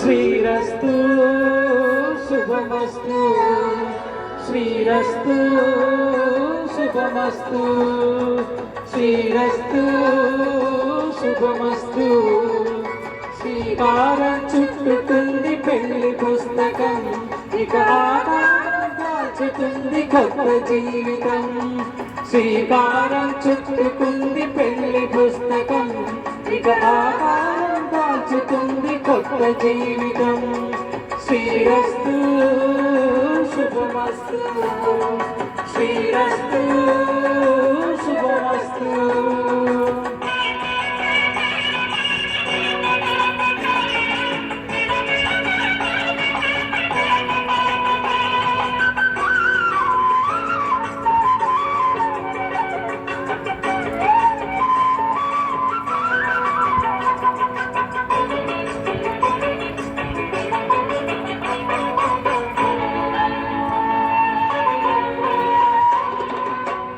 శ్రీరస్తు శుభమస్తు శ్రీరస్తు శుభమస్తు శ్రీరస్తు శుభమస్తు శ్రీకారం చుట్టుకుంది పెళ్లి పుస్తకం ఇక ఆకారం దాచుతుంది కొత్త జీవితం శ్రీకారం చుట్టుకుంది పెళ్లి పుస్తకం ఇక ఆకారం దాచుతుంది కొత్త జీవితం శ్రీరస్తు శుభమస్తు శ్రీరస్తు శుభమస్తు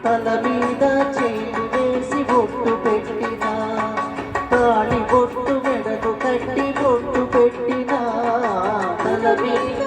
తల మీద చేయి వేసి బొట్టు పెట్టినా తాళి బొట్టు మెడకు కట్టి బొట్టు పెట్టినా తల మీద